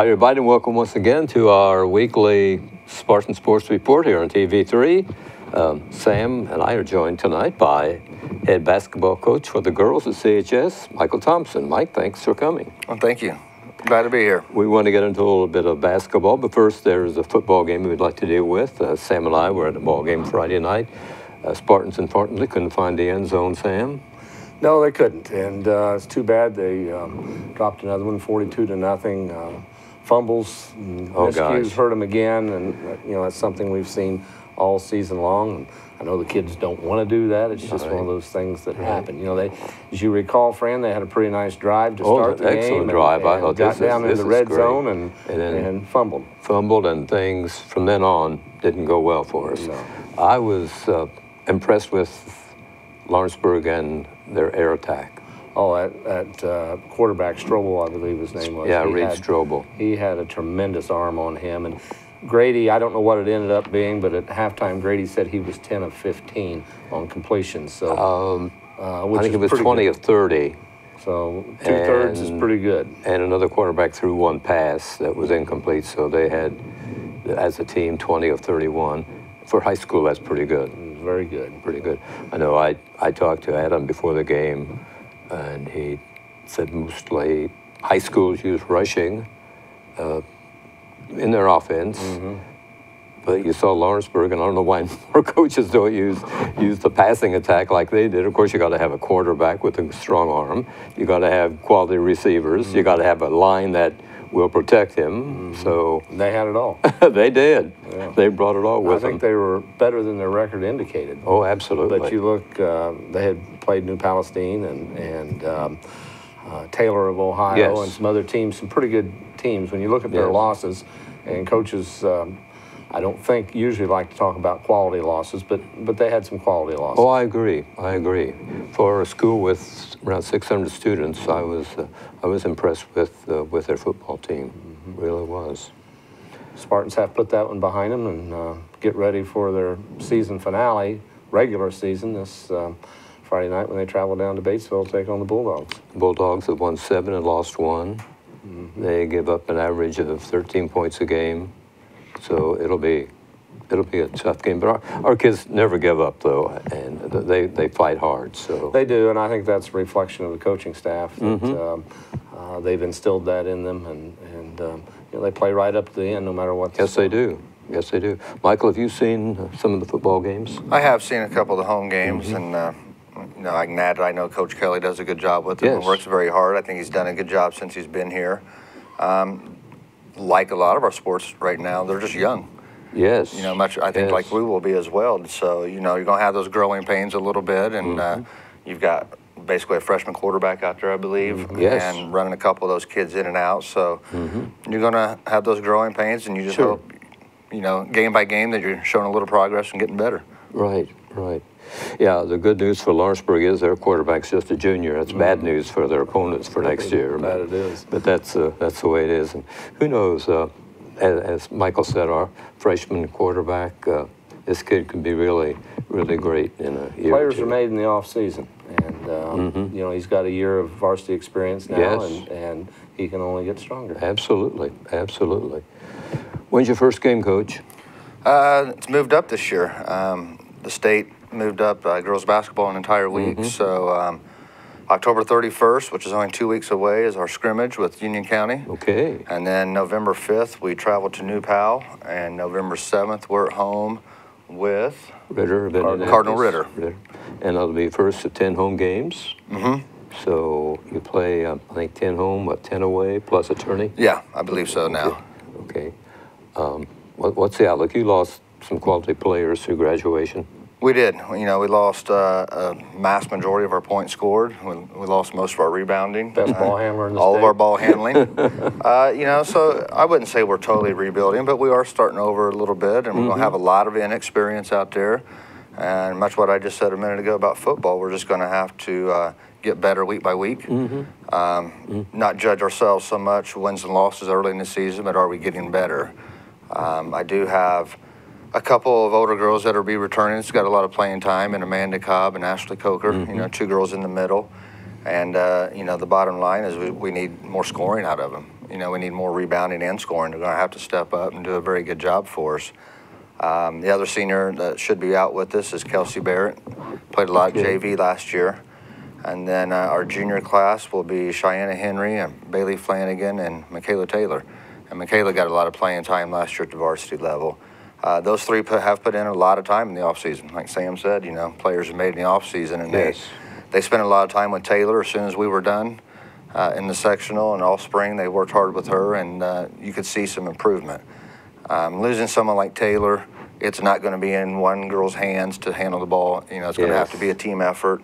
Hi, everybody, and welcome once again to our weekly Spartan Sports Report here on TV3. Sam and I are joined tonight by head basketball coach for the girls at CHS, Michael Thompson. Mike, thanks for coming. Well, thank you. Glad to be here. We want to get into a little bit of basketball, but first there's a football game we'd like to deal with. Sam and I were at a ball game Friday night. Spartans unfortunately couldn't find the end zone, Sam. No, they couldn't, and it's too bad. They dropped another one, 42-0. Fumbles, and miscues hurt them again, and that's something we've seen all season long. And I know the kids don't want to do that. It's just one of those things that happen. They, as you recall, Fran, they had a pretty nice drive to start the game. Excellent drive. I thought got down in the red zone and fumbled. Fumbled, and things from then on didn't go well for us. No. I was impressed with Lawrenceburg and their air attack. Oh, at quarterback Strobel, I believe his name was. Yeah, Reed Strobel. He had a tremendous arm on him. And Grady, I don't know what it ended up being, but at halftime, Grady said he was 10 of 15 on completion. So, I think it was 20 of 30. So two-thirds is pretty good. And another quarterback threw one pass that was incomplete. So they had, as a team, 20 of 31. For high school, that's pretty good. Very good. Pretty good. I know I talked to Adam before the game, and he said mostly high schools use rushing in their offense. But you saw Lawrenceburg, and I don't know why more coaches don't use the passing attack like they did. Of course, you got to have a quarterback with a strong arm. You got to have quality receivers. You got to have a line that will protect him. So they had it all. They did. Yeah. They brought it all with them. I think they were better than their record indicated. Oh, absolutely. But you look, they had played New Palestine and Taylor of Ohio and some other teams, some pretty good teams. When you look at their losses, and coaches, I don't think usually like to talk about quality losses, but they had some quality losses. Oh, I agree. I agree. For a school with around 600 students, I was impressed with their football team. Really was. Spartans have to put that one behind them and get ready for their season finale, regular season, this Friday night when they travel down to Batesville to take on the Bulldogs. Bulldogs have won 7 and lost 1. They give up an average of 13 points a game, so it'll be a tough game. But our kids never give up, though, and they fight hard. So they do, and I think that's a reflection of the coaching staff. That, they've instilled that in them, and they play right up to the end, no matter what. Yes, they do. Yes, they do. Michael, have you seen some of the football games? I have seen a couple of the home games, and I can add, I know Coach Kelly does a good job with them and works very hard. I think he's done a good job since he's been here. Like a lot of our sports right now, they're just young. Yes. I think like we will be as well. So, you're going to have those growing pains a little bit, and you've got basically a freshman quarterback out there, I believe, and running a couple of those kids in and out. So you're going to have those growing pains, and you just hope, game by game that you're showing a little progress and getting better. Right, right. Yeah, the good news for Lawrenceburg is their quarterback's just a junior. That's bad news for their opponents for next year. Bad it is. But that's the way it is. And who knows, as Michael said, our freshman quarterback, this kid can be really, really great in a year Players or two. are made in the off season, and he's got a year of varsity experience now, and he can only get stronger. Absolutely, absolutely. When's your first game, Coach? It's moved up this year. The state moved up girls basketball an entire week, so October 31st, which is only 2 weeks away, is our scrimmage with Union County. Okay. And then November 5th, we travel to New Pal, and November 7th, we're at home with Cardinal Ritter. And that'll be first of 10 home games. So you play, I think, 10 home, 10 away, plus a tourney? Yeah, I believe so now. Okay. What's the outlook? You lost some quality players through graduation. We did. We lost a mass majority of our points scored. We lost most of our rebounding. Best ball handler in the all state. of our ball handling. So I wouldn't say we're totally rebuilding, but we are starting over a little bit, and we're going to have a lot of inexperience out there. And much what I just said a minute ago about football, we're just going to have to get better week by week. Not judge ourselves so much wins and losses early in the season, but are we getting better? I do have a couple of older girls that will be returning. It's got a lot of playing time, and Amanda Cobb and Ashley Coker, 2 girls in the middle. And, the bottom line is we need more scoring out of them. You know, we need more rebounding and scoring. They're going to have to step up and do a very good job for us. The other senior that should be out with us is Kelsey Barrett. Played a lot of JV last year. And then our junior class will be Cheyenne Henry and Bailey Flanagan and Michaela Taylor. And Michaela got a lot of playing time last year at the varsity level. Those three have put in a lot of time in the offseason. Like Sam said, you know, players have made in the offseason, and they spent a lot of time with Taylor as soon as we were done in the sectional, and all spring they worked hard with her, and you could see some improvement. Losing someone like Taylor, it's not going to be in one girl's hands to handle the ball. You know, it's going to have to be a team effort.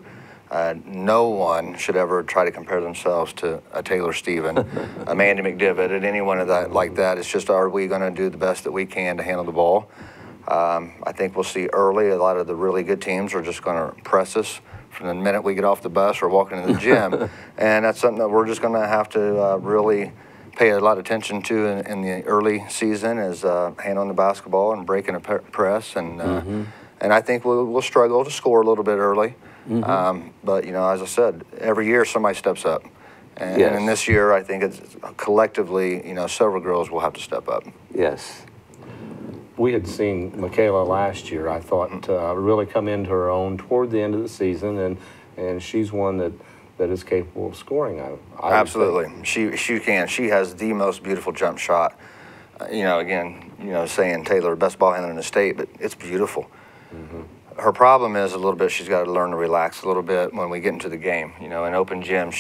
No one should ever try to compare themselves to a Taylor Steven, a Mandy McDivitt, and anyone of that like that. It's just, are we going to do the best that we can to handle the ball? I think we'll see early a lot of the really good teams are just going to press us from the minute we get off the bus or walking into the gym, and that's something that we're just going to have to really pay a lot of attention to in the early season, is handling the basketball and breaking a press, and I think we'll struggle to score a little bit early. But, you know, as I said, every year somebody steps up. And in this year, I think it's collectively, you know, several girls will have to step up. Yes. We had seen Michaela last year, I thought, really come into her own toward the end of the season, and she's one that is capable of scoring. Absolutely. She can. She has the most beautiful jump shot. You know, again, you know, saying Taylor, best ball handler in the state, but it's beautiful. Her problem is a little bit, she's got to learn to relax a little bit when we get into the game. You know, in open gym,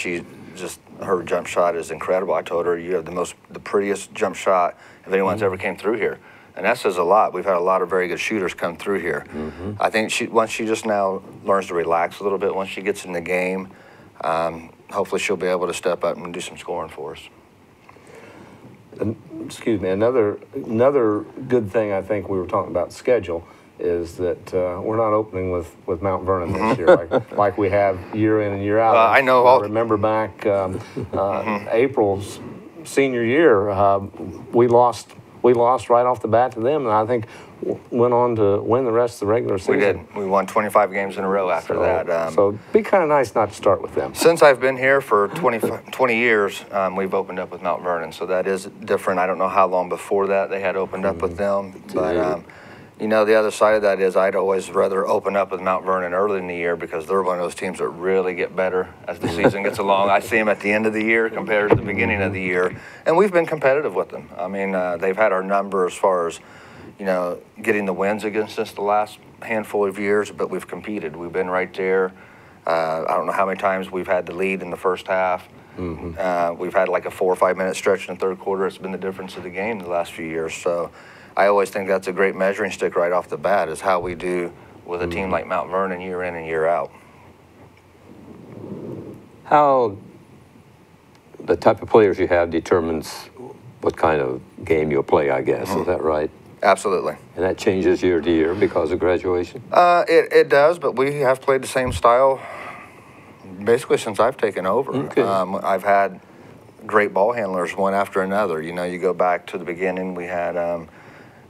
her jump shot is incredible. I told her, you have the prettiest jump shot if anyone's ever came through here. And that says a lot. We've had a lot of very good shooters come through here. I think once she just now learns to relax a little bit, once she gets in the game, hopefully she'll be able to step up and do some scoring for us. Excuse me, another good thing I think we were talking about schedule is that we're not opening with Mount Vernon this year like we have year in and year out. I know. I remember back April's senior year, we lost right off the bat to them, and I think went on to win the rest of the regular season. We did. We won 25 games in a row after that. So it'd be kind of nice not to start with them. Since I've been here for 20 years, we've opened up with Mount Vernon, so that is different. I don't know how long before that they had opened up with them, but you know, the other side of that is I'd always rather open up with Mount Vernon early in the year, because they're one of those teams that really get better as the season gets along. I see them at the end of the year compared to the beginning of the year, and we've been competitive with them. I mean, they've had our number as far as, you know, getting the wins against us the last handful of years, but we've competed. We've been right there. I don't know how many times we've had the lead in the first half. We've had like a 4 or 5 minute stretch in the third quarter. It's been the difference of the game the last few years. So I always think that's a great measuring stick right off the bat, is how we do with a team like Mount Vernon year in and year out. How the type of players you have determines what kind of game you'll play, I guess. Is that right? Absolutely. And that changes year to year because of graduation? It does, but we have played the same style basically since I've taken over. Okay. I've had great ball handlers one after another. You know, you go back to the beginning, we had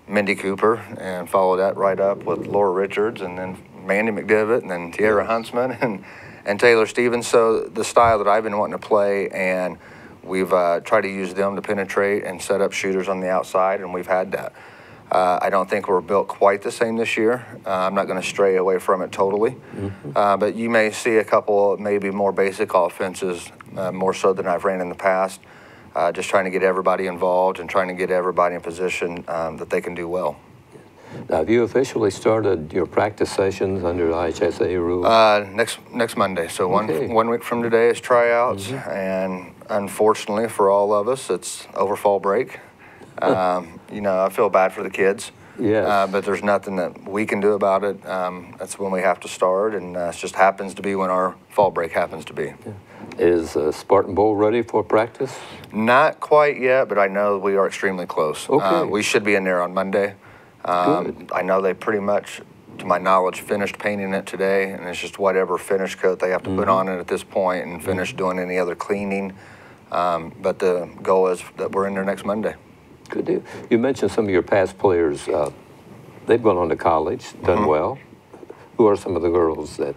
Mindy Cooper, and followed that right up with Laura Richards, and then Mandy McDivitt, and then Tiara Huntsman, and Taylor Stevens. So the style that I've been wanting to play, and we've tried to use them to penetrate and set up shooters on the outside, and we've had that. I don't think we're built quite the same this year. I'm not going to stray away from it totally, but you may see a couple maybe more basic offenses, more so than I've ran in the past. Just trying to get everybody involved and trying to get everybody in position that they can do well. Now, have you officially started your practice sessions under IHSA rules? Next Monday. So one week from today is tryouts, and unfortunately for all of us, it's over fall break. You know, I feel bad for the kids. Yes. But there's nothing that we can do about it. That's when we have to start, and it just happens to be when our fall break happens to be. Yeah. Is Spartan Bowl ready for practice? Not quite yet, but I know we are extremely close. Okay. We should be in there on Monday. Good. I know they pretty much, to my knowledge, finished painting it today, and it's just whatever finish coat they have to put on it at this point and finish doing any other cleaning. But the goal is that we're in there next Monday. Good deal. You mentioned some of your past players. They've gone on to college, done well. Who are some of the girls that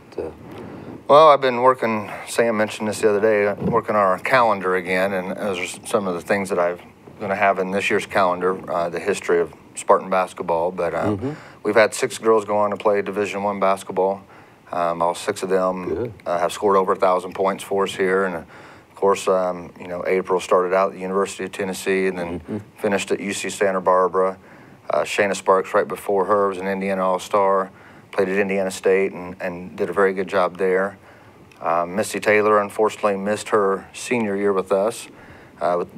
Well, I've been working, Sam mentioned this the other day, working on our calendar again, and those are some of the things that I'm going to have in this year's calendar, the history of Spartan basketball. But we've had 6 girls go on to play Division I basketball. All 6 of them have scored over 1,000 points for us here. And of course, you know, April started out at the University of Tennessee and then finished at UC Santa Barbara. Shayna Sparks right before her was an Indiana All-Star. Played at Indiana State and did a very good job there. Misty Taylor unfortunately missed her senior year with us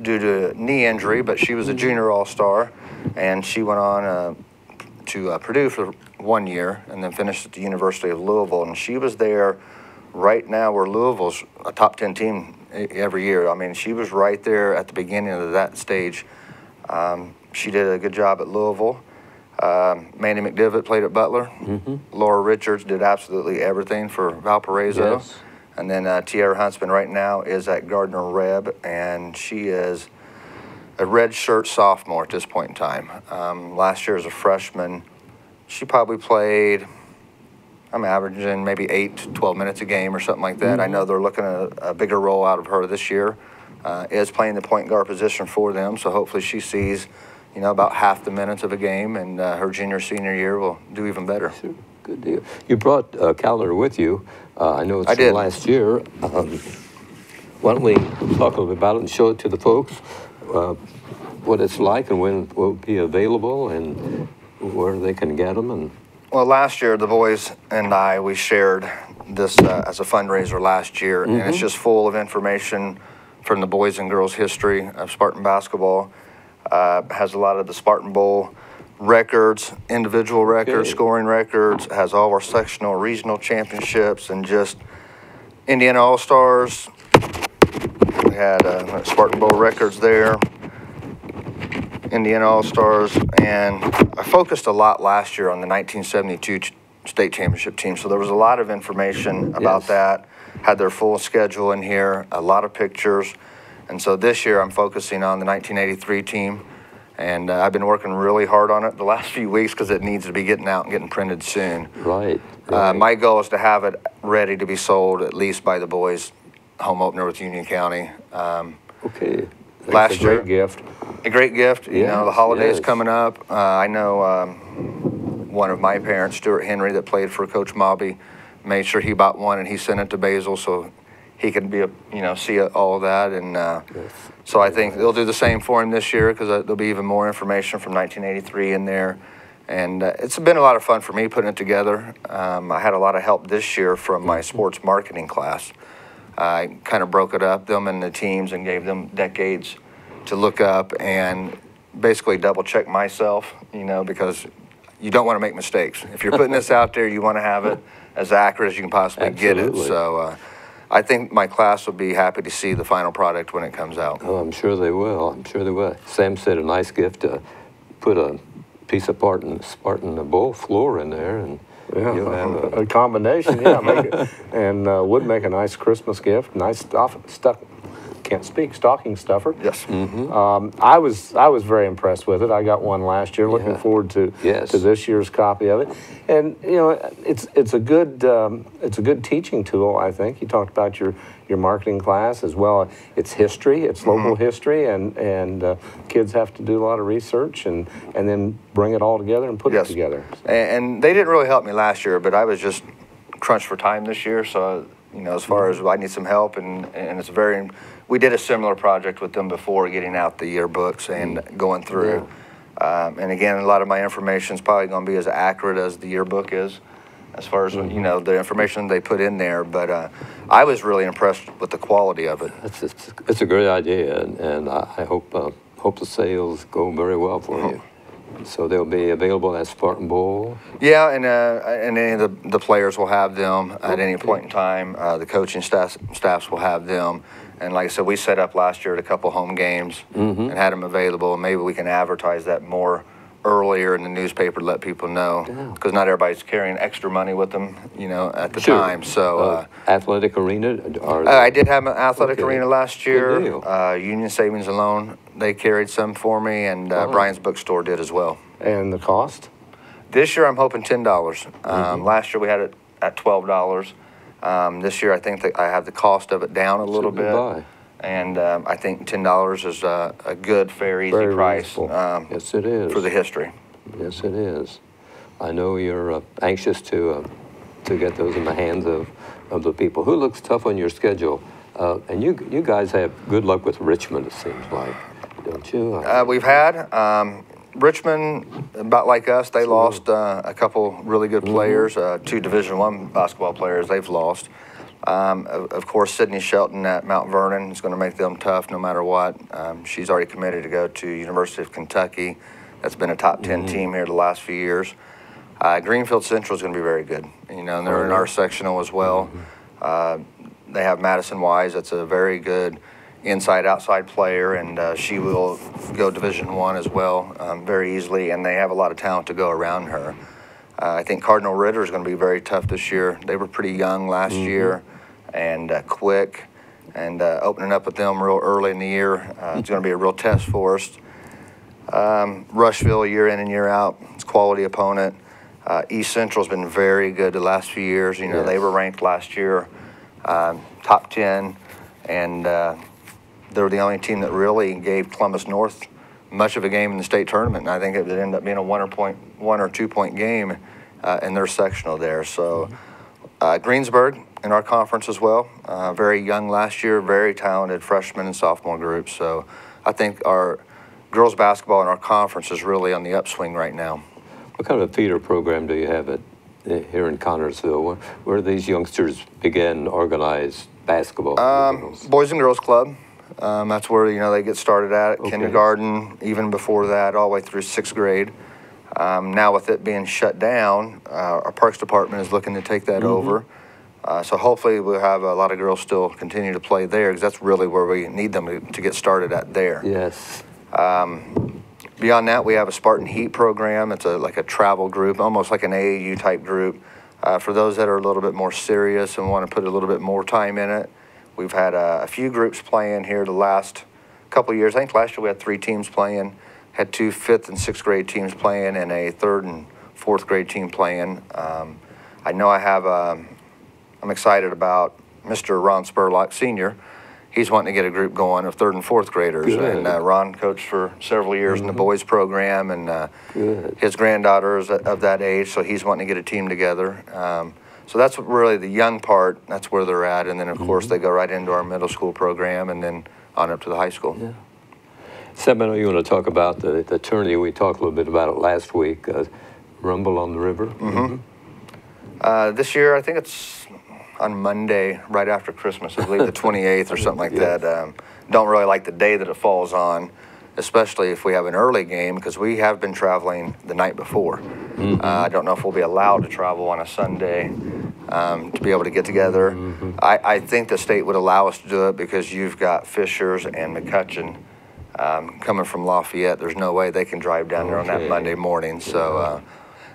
due to a knee injury, but she was a junior All-Star, and she went on to Purdue for 1 year and then finished at the University of Louisville. And she was there right now where Louisville's a top 10 team every year. I mean, she was right there at the beginning of that stage. She did a good job at Louisville. Mandy McDivitt played at Butler. Laura Richards did absolutely everything for Valparaiso. Yes. And then Tiara Huntsman right now is at Gardner Reb, and she is a redshirt sophomore at this point in time. Last year as a freshman, she probably played, I'm averaging maybe 8 to 12 minutes a game or something like that. I know they're looking at a bigger role out of her this year. Is playing the point guard position for them, so hopefully she sees, you know, about half the minutes of a game, and her junior, senior year will do even better. Sure. Good deal. You brought a calendar with you. I know it's from last year. Why don't we talk a little bit about it and show it to the folks, what it's like and when it will be available and where they can get them. And well, last year the boys and we shared this as a fundraiser last year, and it's just full of information from the boys and girls history of Spartan basketball. Has a lot of the Spartan Bowl records, individual records, scoring records, has all our sectional, regional championships, and just Indiana All-Stars. We had Spartan Bowl records there, Indiana All-Stars, and I focused a lot last year on the 1972 state championship team, so there was a lot of information about that. Had their full schedule in here, a lot of pictures. And so this year I'm focusing on the 1983 team, and I've been working really hard on it the last few weeks because it needs to be getting out and getting printed soon. Right. My goal is to have it ready to be sold at least by the boys' home opener with Union County. Okay. Last year, a great gift. A great gift. You know, the holidays coming up. I know one of my parents, Stuart Henry, that played for Coach Mobby, made sure he bought one and he sent it to Basil so he could be, you know, see all of that. And so I think they'll do the same for him this year because there'll be even more information from 1983 in there. And it's been a lot of fun for me putting it together. I had a lot of help this year from my sports marketing class. I kind of broke it up, them and the teams, and gave them decades to look up and basically double check myself, you know, because you don't want to make mistakes. If you're putting this out there, you want to have it as accurate as you can possibly get it. So I think my class will be happy to see the final product when it comes out. Oh, I'm sure they will. I'm sure they will. Sam said a nice gift to put a piece of Spartan Bowl floor in there, and you'll have a combination. And would make a nice Christmas gift. Nice stocking stuffer. Yes. I was very impressed with it. I got one last year. Looking forward to this year's copy of it. And you know, it's a good teaching tool. I think you talked about your marketing class as well. It's history. It's local history, and kids have to do a lot of research and then bring it all together and put it together. And they didn't really help me last year, but I was just crunched for time this year. So you know, as far as I need some help, and it's very. We did a similar project with them before, getting out the yearbooks and going through. And again, a lot of my information is probably going to be as accurate as the yearbook is, as far as you know, the information they put in there. But I was really impressed with the quality of it. It's a great idea, and I hope the sales go very well for you. So they'll be available at Spartan Bowl? Yeah, and any of the players will have them at any point in time. The coaching staffs will have them. And like I said, we set up last year at a couple home games and had them available. And maybe we can advertise that more earlier in the newspaper to let people know, because not everybody's carrying extra money with them, you know, at the time. So athletic arena? I did have an athletic arena last year. Union Savings and Loan, they carried some for me, and Brian's Bookstore did as well. And the cost? This year I'm hoping $10. Last year we had it at $12. This year, I think that I have the cost of it down a little bit. And I think $10 is a good, fair, easy price. Yes, it is. For the history. Yes, it is. I know you're anxious to get those in the hands of the people. Who looks tough on your schedule? And you guys have good luck with Richmond, it seems like, don't you? We've had Richmond, about like us, they lost a couple really good players, 2 Division I basketball players they've lost. Of course, Sydney Shelton at Mount Vernon is going to make them tough no matter what. She's already committed to go to University of Kentucky. That's been a top 10 team here the last few years. Greenfield Central is going to be very good, and they're in our sectional as well. They have Madison Wise. That's a very good inside-outside player, and she will go Division I as well very easily, and they have a lot of talent to go around her. I think Cardinal Ritter is going to be very tough this year. They were pretty young last year and quick, and opening up with them real early in the year, it's going to be a real test for us. Rushville, year in and year out, it's a quality opponent. East Central's been very good the last few years. They were ranked last year top 10, and they were the only team that really gave Columbus North much of a game in the state tournament, and I think it would end up being a 1 or 2 point game in their sectional there. So Greensburg in our conference as well, very young last year, very talented freshman and sophomore group. So I think our girls basketball in our conference is really on the upswing right now. What kind of feeder program do you have here in Connersville? Where these youngsters begin organized basketball? Boys and Girls Club. That's where they get started at kindergarten, even before that, all the way through 6th grade. Now with it being shut down, our Parks Department is looking to take that over. So hopefully we'll have a lot of girls still continue to play there, because that's really where we need them to get started at there. Yes. Beyond that, we have a Spartan Heat program. It's like a travel group, almost like an AAU type group. For those that are a little bit more serious and want to put a little bit more time in it, we've had a few groups playing here the last couple of years. I think last year we had 3 teams playing, had 2 5th and 6th grade teams playing, and a 3rd and 4th grade team playing. I know I'm excited about Mr. Ron Spurlock, Sr. He's wanting to get a group going of 3rd and 4th graders. Good. And Ron coached for several years in the boys program, and his granddaughter is of that age, so he's wanting to get a team together. So that's really the young part. That's where they're at, and then of course they go right into our middle school program, and then on up to the high school. Yeah. Seb, I know you want to talk about the tourney. We talked a little bit about it last week. Rumble on the River. This year, I think it's on Monday, right after Christmas, I believe the 28th or something like that. Don't really like the day that it falls on, especially if we have an early game, because we have been traveling the night before. I don't know if we'll be allowed to travel on a Sunday to be able to get together. I think the state would allow us to do it, because you've got Fishers and McCutcheon coming from Lafayette. There's no way they can drive down there on that Monday morning. So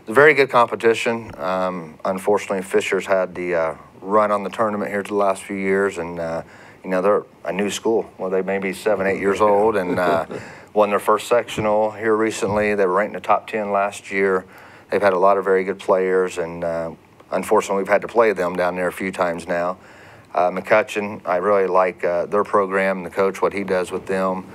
it's a very good competition. Unfortunately, Fishers had the run on the tournament here to the last few years, and they're a new school. Well, they may be 7, 8 years old, and won their first sectional here recently. They were ranked in the top 10 last year. They've had a lot of very good players, and unfortunately we've had to play them down there a few times now. McCutcheon, I really like their program and the coach, what he does with them.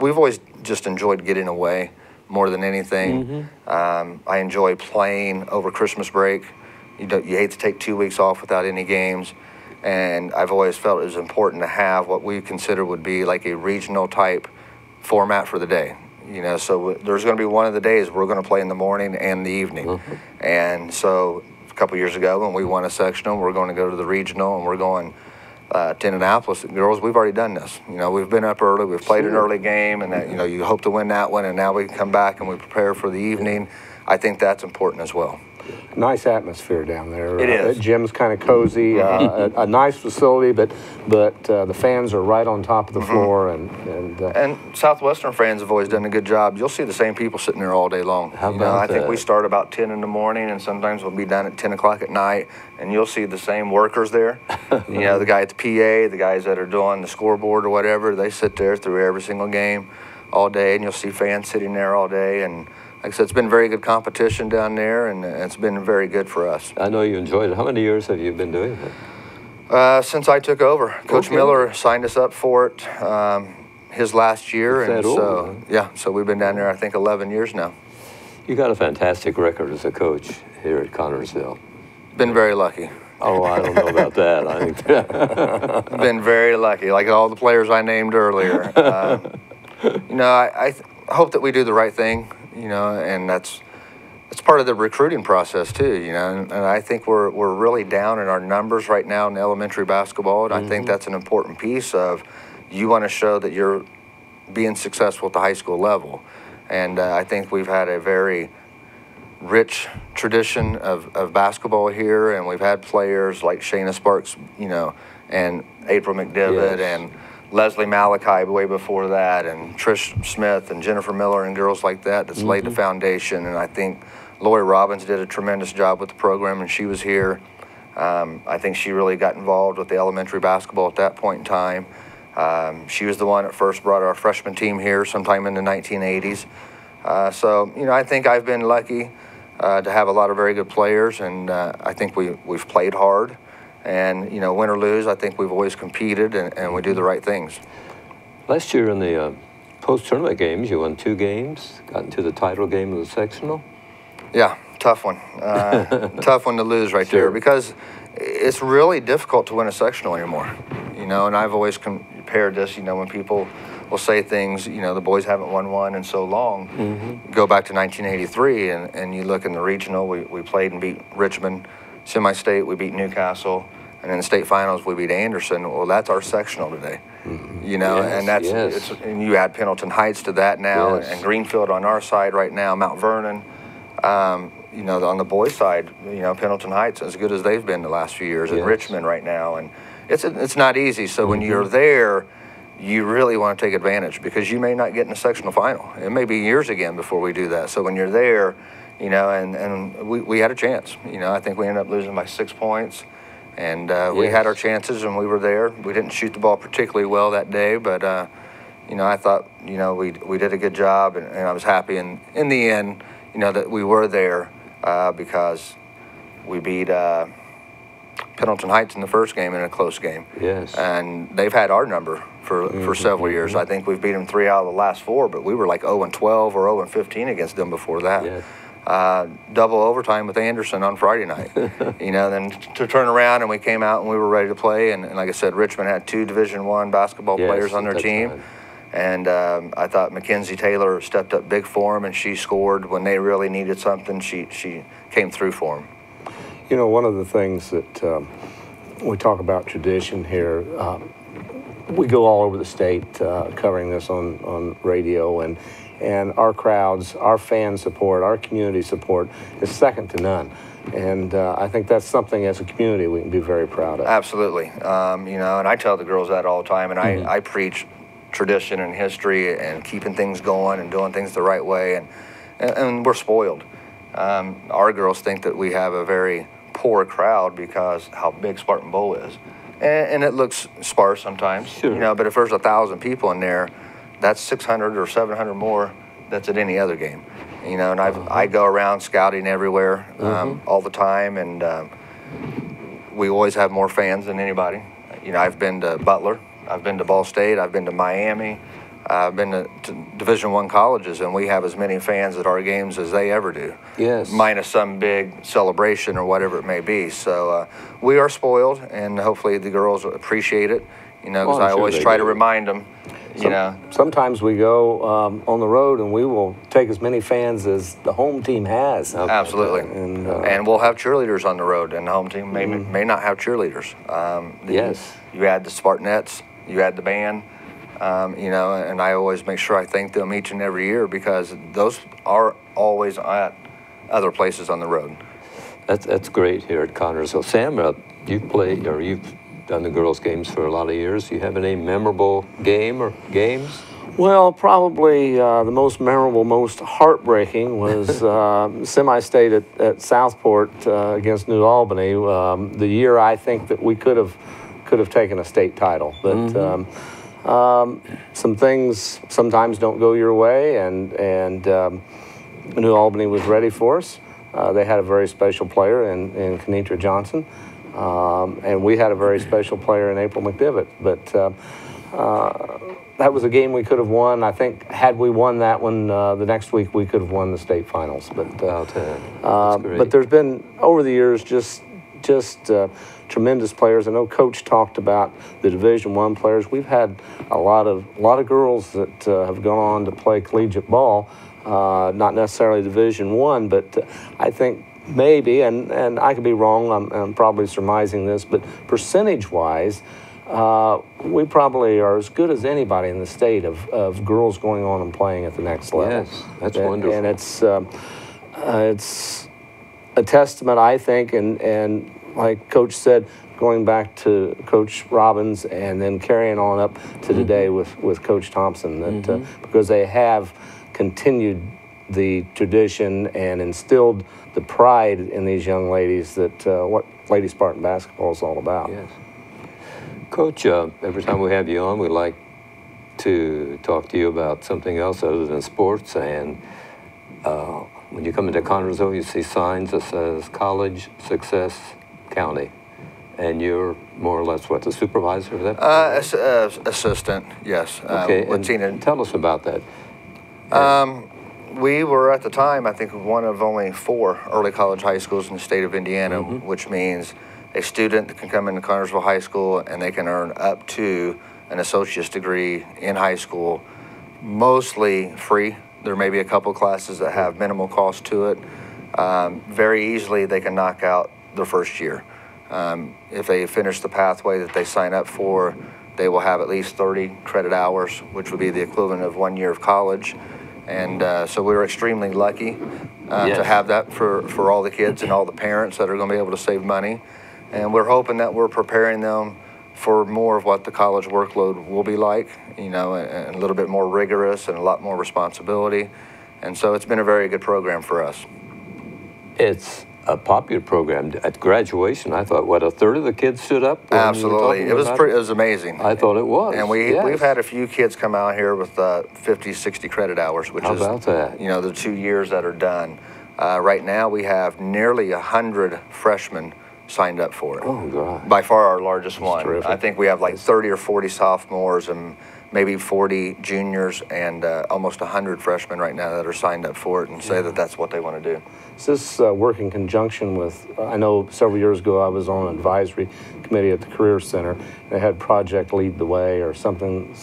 We've always just enjoyed getting away more than anything. I enjoy playing over Christmas break. You hate to take 2 weeks off without any games, and I've always felt it was important to have what we consider would be like a regional type format for the day. So there's going to be one of the days we're going to play in the morning and the evening. And so a couple years ago when we won a sectional, we're going to go to the regional, and we're going to Indianapolis. Girls, we've already done this. We've been up early, we've played an early game, and that, you hope to win that one, and now we can come back and we prepare for the evening. I think that's important as well. Nice atmosphere down there. It is. Gym's kind of cozy, a nice facility, but the fans are right on top of the floor, and Southwestern fans have always done a good job. You'll see the same people sitting there all day long. How about I think we start about 10 in the morning, and sometimes we'll be done at 10 o'clock at night, and you'll see the same workers there. The guy at the PA, the guys that are doing the scoreboard or whatever, they sit there through every single game all day, and you'll see fans sitting there all day, and like I said, it's been very good competition down there, and it's been very good for us. I know you enjoyed it. How many years have you been doing it? Since I took over. Coach Miller signed us up for it his last year, and so yeah, so we've been down there I think 11 years now. You got a fantastic record as a coach here at Connersville. Been very lucky. Oh, I don't know about that. I think been very lucky, like all the players I named earlier. You know, I hope that we do the right thing, you know, and that's part of the recruiting process too, you know. And I think we're really down in our numbers right now in elementary basketball, and I think that's an important piece of you want to show that you're being successful at the high school level. And I think we've had a very rich tradition of basketball here, and we've had players like Shayna Sparks, you know, and April McDivitt, and Leslie Malachi way before that, and Trish Smith and Jennifer Miller and girls like that that's laid the foundation. And I think Lori Robbins did a tremendous job with the program, and she was here. I think she really got involved with the elementary basketball at that point in time. She was the one that first brought our freshman team here sometime in the 1980s. So, you know, I think I've been lucky to have a lot of very good players, and I think we've played hard. And, you know, win or lose, I think we've always competed, and we do the right things. Last year in the post-tournament games, you won 2 games, got into the title game of the sectional. Yeah, tough one. Tough one to lose right there, because it's really difficult to win a sectional anymore. You know, and I've always compared this, you know, when people will say things, you know, the boys haven't won one in so long. Go back to 1983, and you look in the regional, we played and beat Richmond. Semi-state, we beat Newcastle, and in the state finals, we beat Anderson. Well, that's our sectional today, you know, and that's and you add Pendleton Heights to that now, and Greenfield on our side right now, Mount Vernon. You know, on the boys' side, you know, Pendleton Heights as good as they've been the last few years, and Richmond right now, and it's not easy. So when you're there, you really want to take advantage, because you may not get in the sectional final. It may be years again before we do that. So when you're there, you know, and we had a chance. You know, I think we ended up losing by 6 points, and we had our chances, and we were there. We didn't shoot the ball particularly well that day, but you know, I thought, you know, we did a good job, and I was happy. And in the end, you know, that we were there because we beat Pendleton Heights in the first game in a close game. And they've had our number for several years. I think we've beat them 3 out of the last 4, but we were like 0-12 or 0-15 against them before that. Double overtime with Anderson on Friday night. You know, then to turn around, and we came out and we were ready to play. And like I said, Richmond had 2 Division I basketball players on their team. And I thought Mackenzie Taylor stepped up big for them, and she scored when they really needed something. She came through for them. You know, one of the things that we talk about tradition here, we go all over the state covering this on radio, and our crowds, our fan support, our community support is second to none. And I think that's something as a community we can be very proud of. Absolutely. You know, and I tell the girls that all the time, and I preach tradition and history and keeping things going and doing things the right way, and we're spoiled. Our girls think that we have a very poor crowd because how big Spartan Bowl is, and it looks sparse sometimes, you know, but if there's 1,000 people in there, that's 600 or 700 more that's at any other game, you know. And I go around scouting everywhere all the time, and we always have more fans than anybody. You know, I've been to Butler, I've been to Ball State, I've been to Miami, I've been to Division I colleges, and we have as many fans at our games as they ever do. Minus some big celebration or whatever it may be. So we are spoiled, and hopefully the girls appreciate it. You know, because I always try to remind them. You know, sometimes we go on the road, and we will take as many fans as the home team has. Absolutely, and we'll have cheerleaders on the road, and the home team may not have cheerleaders. You add the Spartanettes, you add the band. You know, and I always make sure I thank them each and every year, because those are always at other places on the road. That's great here at Connors. So Sam, you've played, or you've done the girls' games for a lot of years. Do you have any memorable game or games? Well, probably the most memorable, most heartbreaking was semi-state at Southport against New Albany. The year I think that we could have taken a state title, but. Some things sometimes don't go your way, and knew Albany was ready for us. They had a very special player in Kenitra Johnson, and we had a very special player in April McDivitt. But that was a game we could have won. I think had we won that one, the next week we could have won the state finals. But but there's been over the years just tremendous players. I know Coach talked about the Division I players. We've had a lot of girls that have gone on to play collegiate ball, not necessarily Division I, but I think maybe, and I could be wrong, I'm probably surmising this, but percentage-wise, we probably are as good as anybody in the state of girls going on and playing at the next level. Yes, that's wonderful. And it's a testament, I think, and like Coach said, going back to Coach Robbins and then carrying on up to today with Coach Thompson, that because they have continued the tradition and instilled the pride in these young ladies that what Lady Spartan basketball is all about. Yes. Coach, every time we have you on, we like to talk to you about something else other than sports. And when you come into Connersville, you see signs that says College Success County. And you're more or less, what, the supervisor of that? Assistant, yes. Okay, and tell us about that. We were at the time, I think, one of only 4 early college high schools in the state of Indiana, which means a student can come into Connersville High School and they can earn up to an associate's degree in high school, mostly free. There may be a couple classes that have minimal cost to it. Very easily they can knock out their first year. If they finish the pathway that they sign up for, they will have at least 30 credit hours, which would be the equivalent of 1 year of college. And so we were extremely lucky to have that for all the kids and all the parents that are going to be able to save money. And we're hoping that we're preparing them for more of what the college workload will be like, you know, and a little bit more rigorous and a lot more responsibility. And so it's been a very good program for us. It's a popular program. At graduation, I thought, what, a third of the kids stood up? Absolutely. It was amazing. I thought it was. And we've had a few kids come out here with 50, 60 credit hours, which is, you know, the 2 years that are done. Right now we have nearly 100 freshmen signed up for it. Oh, God. By far our largest one. Terrific. I think we have like 30 or 40 sophomores and maybe 40 juniors and almost 100 freshmen right now that are signed up for it and say that that's what they want to do. So this work in conjunction with, I know several years ago I was on an advisory committee at the Career Center. They had Project Lead the Way or something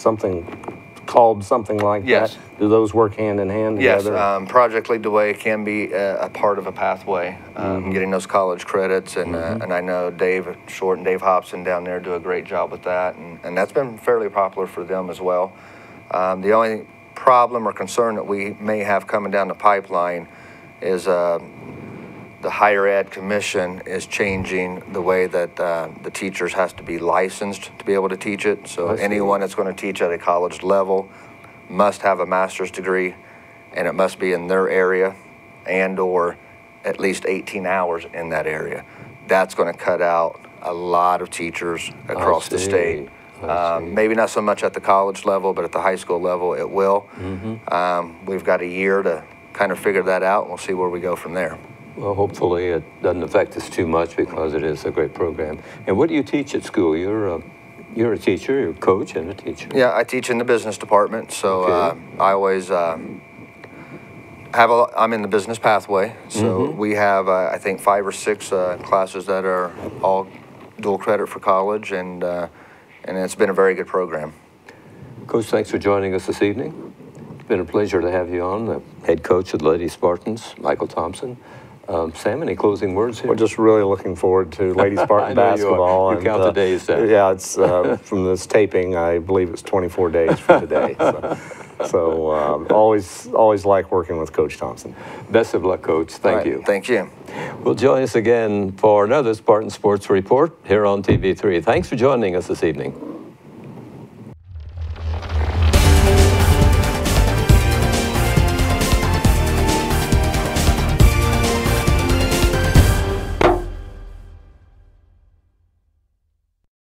called something like that. Do those work hand in hand together? Yes, Project Lead the Way can be a part of a pathway, getting those college credits, and I know Dave Short and Dave Hobson down there do a great job with that, and that's been fairly popular for them as well. The only problem or concern that we may have coming down the pipeline is the higher ed commission is changing the way that the teachers has to be licensed to be able to teach it. So anyone that's going to teach at a college level must have a master's degree, and it must be in their area and or at least 18 hours in that area. That's going to cut out a lot of teachers across the state. Maybe not so much at the college level, but at the high school level it will. We've got a year to kind of figure that out, and we'll see where we go from there. Well, hopefully it doesn't affect us too much because it is a great program. And what do you teach at school? You're a teacher, you're a coach and a teacher. Yeah, I teach in the business department, so I always I'm in the business pathway, so we have I think 5 or 6 classes that are all dual credit for college, and it's been a very good program. Coach, thanks for joining us this evening. It's been a pleasure to have you on, the head coach of the Lady Spartans, Michael Thompson. Sam, any closing words here? We're just really looking forward to Lady Spartan basketball. You count the days down. Yeah, it's from this taping, I believe it's 24 days from today. So always like working with Coach Thompson. Best of luck, Coach. Thank you. Thank you. Well, join us again for another Spartan Sports Report here on TV3. Thanks for joining us this evening.